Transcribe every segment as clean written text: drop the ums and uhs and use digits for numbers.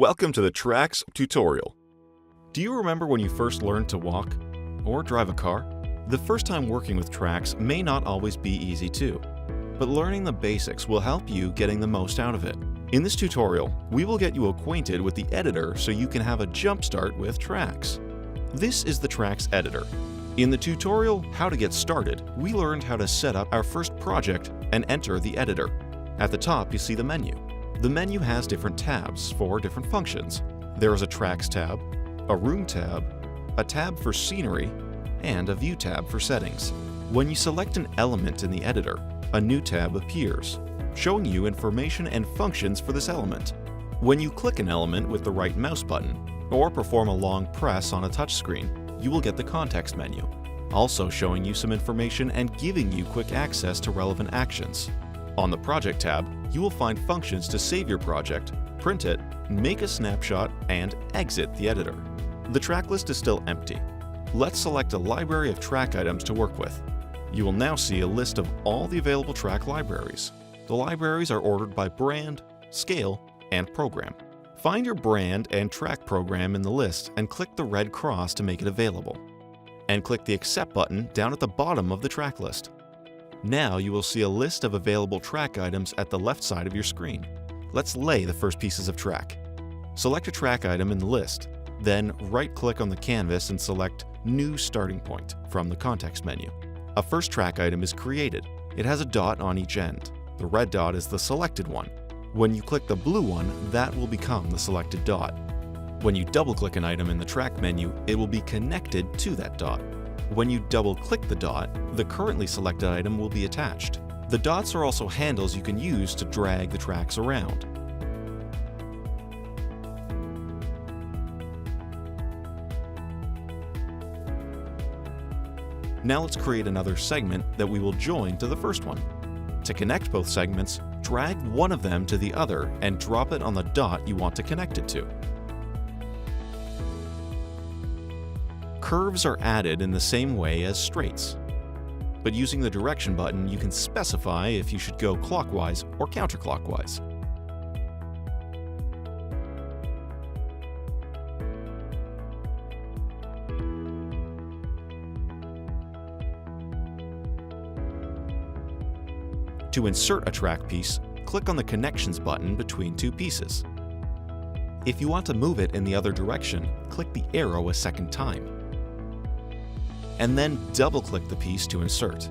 Welcome to the TRAX tutorial. Do you remember when you first learned to walk or drive a car? The first time working with TRAX may not always be easy too, but learning the basics will help you getting the most out of it. In this tutorial, we will get you acquainted with the editor so you can have a jump start with TRAX. This is the TRAX editor. In the tutorial, How to Get Started, we learned how to set up our first project and enter the editor. At the top, you see the menu. The menu has different tabs for different functions. There is a TRAX tab, a Room tab, a tab for scenery, and a View tab for settings. When you select an element in the editor, a new tab appears, showing you information and functions for this element. When you click an element with the right mouse button, or perform a long press on a touchscreen, you will get the context menu, also showing you some information and giving you quick access to relevant actions. On the Project tab, you will find functions to save your project, print it, make a snapshot, and exit the editor. The track list is still empty. Let's select a library of track items to work with. You will now see a list of all the available track libraries. The libraries are ordered by brand, scale, and program. Find your brand and track program in the list and click the red cross to make it available. And click the Accept button down at the bottom of the track list. Now you will see a list of available track items at the left side of your screen. Let's lay the first pieces of track. Select a track item in the list, then right-click on the canvas and select New Starting Point from the context menu. A first track item is created. It has a dot on each end. The red dot is the selected one. When you click the blue one, that will become the selected dot. When you double-click an item in the track menu, it will be connected to that dot. When you double-click the dot, the currently selected item will be attached. The dots are also handles you can use to drag the tracks around. Now let's create another segment that we will join to the first one. To connect both segments, drag one of them to the other and drop it on the dot you want to connect it to. Curves are added in the same way as straights, but using the direction button you can specify if you should go clockwise or counterclockwise. To insert a track piece, click on the Connections button between two pieces. If you want to move it in the other direction, click the arrow a second time, and then double-click the piece to insert.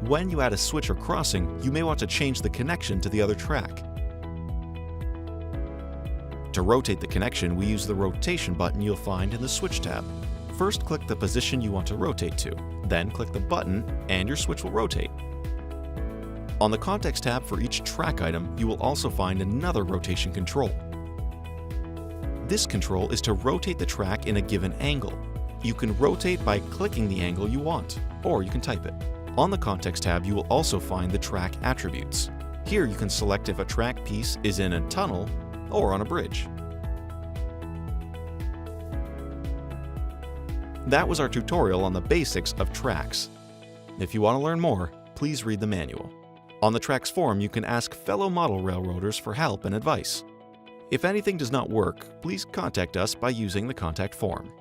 When you add a switch or crossing, you may want to change the connection to the other track. To rotate the connection, we use the Rotation button you'll find in the Switch tab. First, click the position you want to rotate to, then click the button and your switch will rotate. On the Context tab for each track item, you will also find another rotation control. This control is to rotate the track in a given angle. You can rotate by clicking the angle you want, or you can type it. On the Context tab, you will also find the track attributes. Here you can select if a track piece is in a tunnel or on a bridge. That was our tutorial on the basics of TRAX. If you want to learn more, please read the manual. On the TRAX forum, you can ask fellow model railroaders for help and advice. If anything does not work, please contact us by using the contact form.